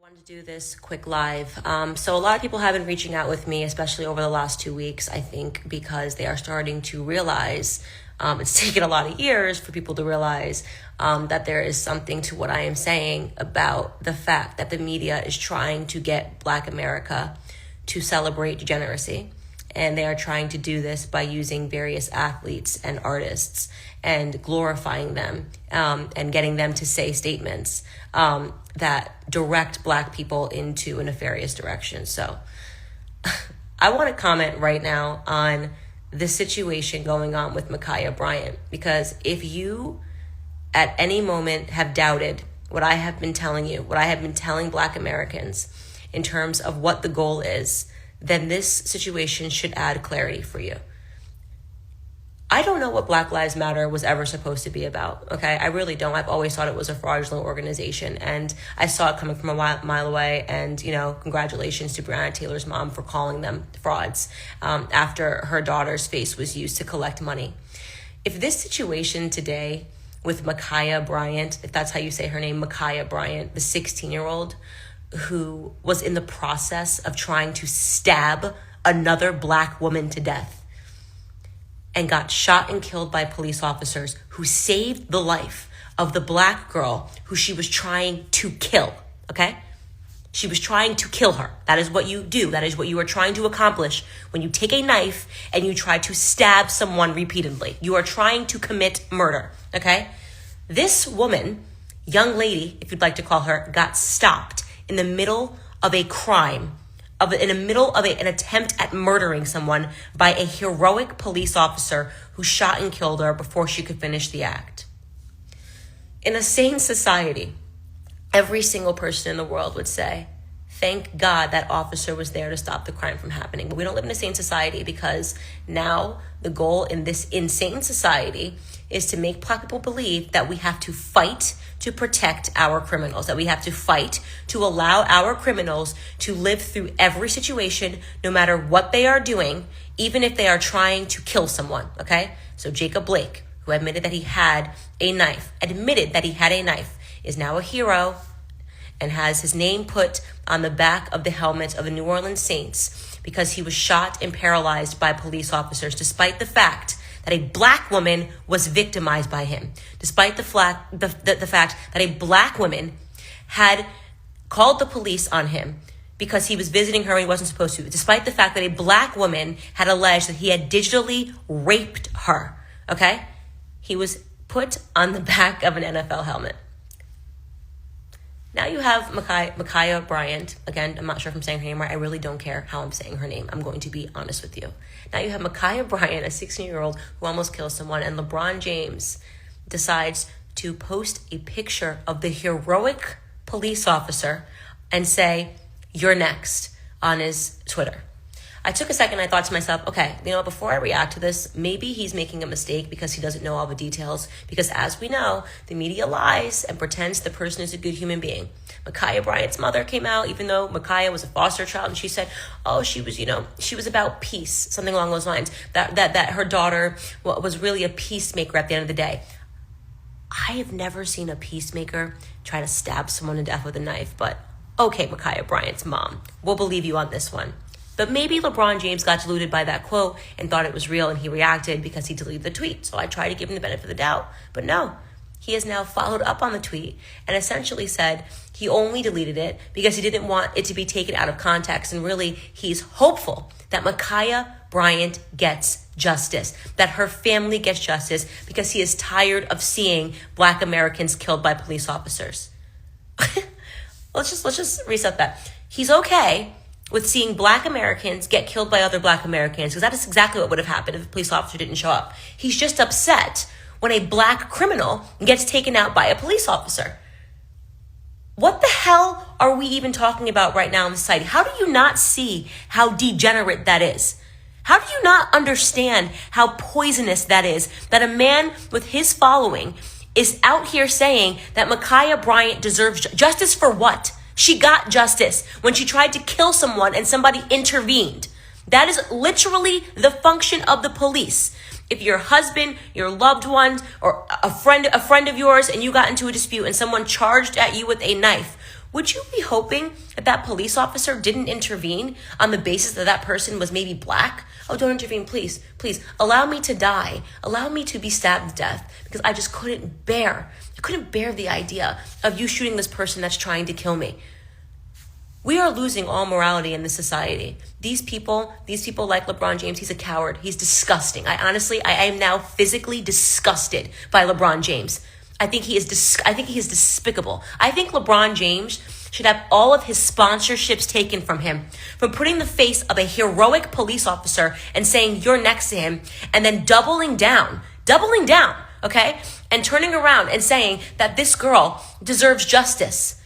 wanted to do this quick live. So a lot of people have been reaching out with me, especially over the last 2 weeks, I think, because they are starting to realize, it's taken a lot of years for people to realize that there is something to what I am saying about the fact that the media is trying to get Black America to celebrate degeneracy. And they are trying to do this by using various athletes and artists and glorifying them and getting them to say statements that direct Black people into a nefarious direction. So I want to comment right now on the situation going on with Ma'Khia Bryant, because if you at any moment have doubted what I have been telling you, what I have been telling Black Americans in terms of what the goal is, then this situation should add clarity for you. I don't know what Black Lives Matter was ever supposed to be about, okay? I really don't. I've always thought it was a fraudulent organization, and I saw it coming from a mile away, and, you know, congratulations to Breonna Taylor's mom for calling them frauds after her daughter's face was used to collect money. If this situation today with Ma'Khia Bryant, if that's how you say her name, Ma'Khia Bryant, the 16-year-old who was in the process of trying to stab another Black woman to death and got shot and killed by police officers who saved the life of the Black girl who she was trying to kill, okay? She was trying to kill her. That is what you do. That is what you are trying to accomplish when you take a knife and you try to stab someone repeatedly. You are trying to commit murder, okay? This woman, young lady, if you'd like to call her, got stopped in the middle of a crime, in the middle of an attempt at murdering someone by a heroic police officer who shot and killed her before she could finish the act. In a sane society, every single person in the world would say, thank God that officer was there to stop the crime from happening. But we don't live in a sane society, because now the goal in this insane society is to make Black people believe that we have to fight to protect our criminals, that we have to fight to allow our criminals to live through every situation, no matter what they are doing, even if they are trying to kill someone, okay? So Jacob Blake, who admitted that he had a knife, is now a hero and has his name put on the back of the helmet of the New Orleans Saints because he was shot and paralyzed by police officers, despite the fact that a Black woman was victimized by him, despite the fact that a Black woman had called the police on him because he was visiting her when he wasn't supposed to, despite the fact that a Black woman had alleged that he had digitally raped her, okay? He was put on the back of an NFL helmet. Now you have Ma'Khia Bryant. Again, I'm not sure if I'm saying her name right. I really don't care how I'm saying her name. I'm going to be honest with you. Now you have Ma'Khia Bryant, a 16-year-old who almost kills someone, and LeBron James decides to post a picture of the heroic police officer and say, "You're next," on his Twitter. I took a second. I thought to myself, okay, you know, before I react to this, maybe he's making a mistake because he doesn't know all the details. Because as we know, the media lies and pretends the person is a good human being. Ma'Khia Bryant's mother came out, even though Ma'Khia was a foster child, and she said, oh, she was about peace, something along those lines. That her daughter was really a peacemaker at the end of the day. I have never seen a peacemaker try to stab someone to death with a knife, but okay, Ma'Khia Bryant's mom, we'll believe you on this one. But maybe LeBron James got deluded by that quote and thought it was real, and he reacted because he deleted the tweet. So I tried to give him the benefit of the doubt. But no, he has now followed up on the tweet and essentially said he only deleted it because he didn't want it to be taken out of context. And really, he's hopeful that Ma'Khia Bryant gets justice, that her family gets justice, because he is tired of seeing Black Americans killed by police officers. Let's just reset that. He's okay with seeing Black Americans get killed by other Black Americans, because that is exactly what would have happened if a police officer didn't show up. He's just upset when a Black criminal gets taken out by a police officer. What the hell are we even talking about right now in society? How do you not see how degenerate that is? How do you not understand how poisonous that is? That a man with his following is out here saying that Ma'Khia Bryant deserves justice for what? She got justice when she tried to kill someone and somebody intervened. That is literally the function of the police. If your husband, your loved ones, or a friend of yours, and you got into a dispute and someone charged at you with a knife, would you be hoping that that police officer didn't intervene on the basis that that person was maybe black? Oh, don't intervene, please. Please allow me to die. Allow me to be stabbed to death because I just couldn't bear. I couldn't bear the idea of you shooting this person that's trying to kill me. We are losing all morality in this society. These people like LeBron James, he's a coward. He's disgusting. I am now physically disgusted by LeBron James. I think he is despicable. I think LeBron James should have all of his sponsorships taken from him for putting the face of a heroic police officer and saying you're next to him and then doubling down, okay? And turning around and saying that this girl deserves justice.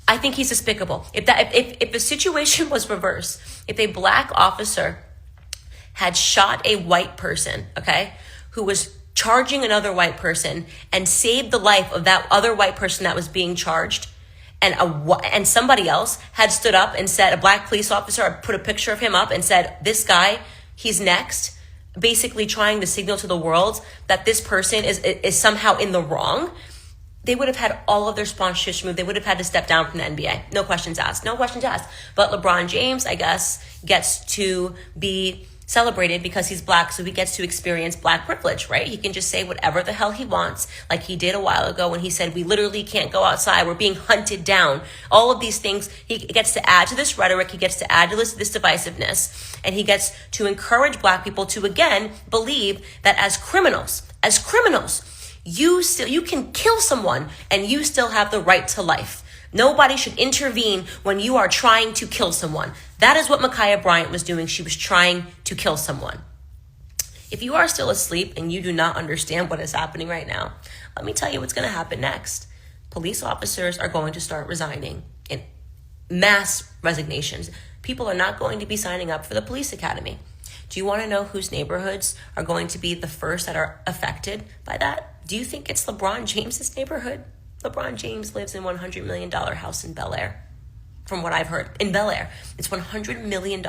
I think he's despicable. If the situation was reversed, if a black officer had shot a white person, okay, who was charging another white person and saved the life of that other white person that was being charged, and somebody else had stood up and said, a black police officer had put a picture of him up and said, this guy, he's next, basically trying to signal to the world that this person is somehow in the wrong, they would have had all of their sponsorships removed. They would have had to step down from the NBA. No questions asked. But LeBron James, I guess, gets to be celebrated because he's black, so he gets to experience black privilege, right? He can just say whatever the hell he wants, like he did a while ago when he said, we literally can't go outside. We're being hunted down. All of these things, he gets to add to this rhetoric. He gets to add to this divisiveness. And he gets to encourage black people to, again, believe that as criminals, you can kill someone and you still have the right to life. Nobody should intervene when you are trying to kill someone. That is what Ma'Khia Bryant was doing. She was trying to kill someone. If you are still asleep and you do not understand what is happening right now, let me tell you what's going to happen next. Police officers are going to start resigning in mass resignations. People are not going to be signing up for the police academy. Do you want to know whose neighborhoods are going to be the first that are affected by that? Do you think it's LeBron James's neighborhood? LeBron James lives in $100 million house in Bel Air. From what I've heard, in Bel Air, it's $100 million.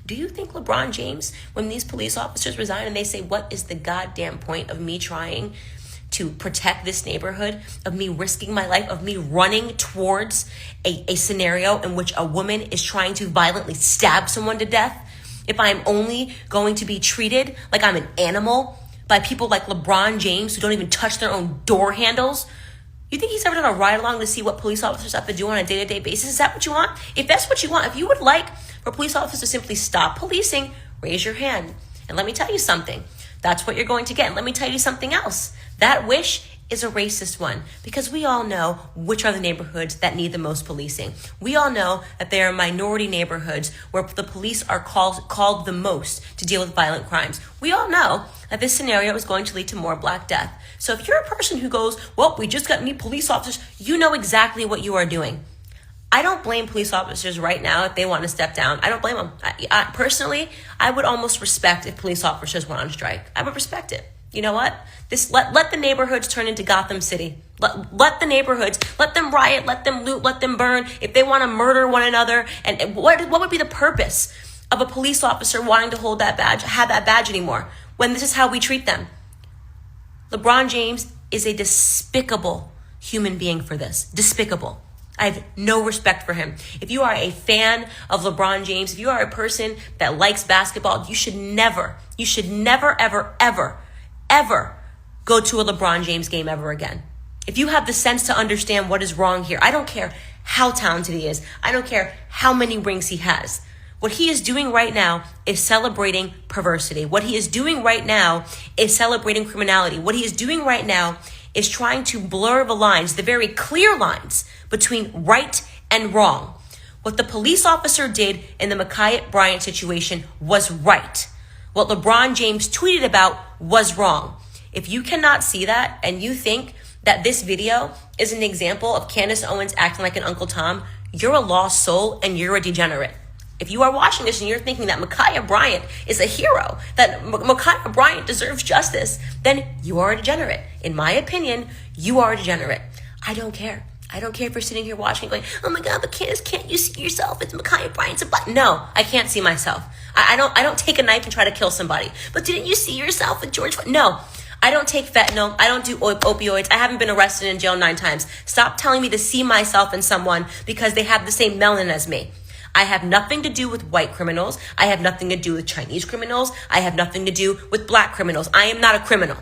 Do you think LeBron James, when these police officers resign and they say, what is the goddamn point of me trying to protect this neighborhood, of me risking my life, of me running towards a scenario in which a woman is trying to violently stab someone to death, if I'm only going to be treated like I'm an animal by people like LeBron James who don't even touch their own door handles? You think he's ever done a ride along to see what police officers have to do on a day-to-day basis? Is that what you want? If that's what you want, if you would like for police officers to simply stop policing, raise your hand. And let me tell you something. That's what you're going to get. And let me tell you something else. That wish is a racist one, because we all know which are the neighborhoods that need the most policing. We all know that there are minority neighborhoods where the police are called the most to deal with violent crimes. We all know that this scenario is going to lead to more Black death. So if you're a person who goes, well, we just got new police officers, you know exactly what you are doing. I don't blame police officers right now if they want to step down. I don't blame them. Personally, I would almost respect if police officers went on strike. I would respect it. You know what? Let the neighborhoods turn into Gotham City. Let the neighborhoods, let them riot, let them loot, let them burn. If they want to murder one another, and what would be the purpose of a police officer wanting to hold that badge, have that badge anymore, when this is how we treat them? LeBron James is a despicable human being for this. Despicable. I have no respect for him. If you are a fan of LeBron James, if you are a person that likes basketball, you should never, ever go to a LeBron James game ever again. If you have the sense to understand what is wrong here, I don't care how talented he is. I don't care how many rings he has. What he is doing right now is celebrating perversity. What he is doing right now is celebrating criminality. What he is doing right now is trying to blur the lines, the very clear lines between right and wrong. What the police officer did in the Ma'Khia Bryant situation was right. What LeBron James tweeted about was wrong. If you cannot see that and you think that this video is an example of Candace Owens acting like an Uncle Tom, you're a lost soul and you're a degenerate. If you are watching this and you're thinking that Ma'Khia Bryant is a hero, that Ma'Khia Bryant deserves justice, then you are a degenerate. In my opinion, you are a degenerate. I don't care. I don't care if you're sitting here watching going, oh my God, but Candace, can't you see yourself? It's Ma'Khia Bryant's a butt. No, I can't see myself. I don't take a knife and try to kill somebody. But didn't you see yourself with George? No, I don't take fentanyl. I don't do opioids. I haven't been arrested in jail 9 times. Stop telling me to see myself in someone because they have the same melanin as me. I have nothing to do with white criminals. I have nothing to do with Chinese criminals. I have nothing to do with black criminals. I am not a criminal.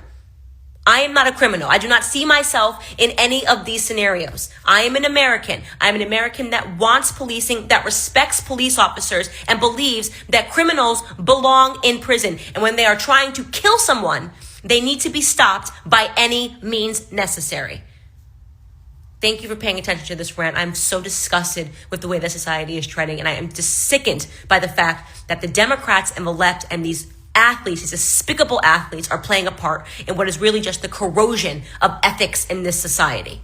I am not a criminal. I do not see myself in any of these scenarios. I am an American. I am an American that wants policing, that respects police officers, and believes that criminals belong in prison. And when they are trying to kill someone, they need to be stopped by any means necessary. Thank you for paying attention to this rant. I'm so disgusted with the way that society is trending, and I am just sickened by the fact that the Democrats and the left and these athletes, these despicable athletes, are playing a part in what is really just the corrosion of ethics in this society.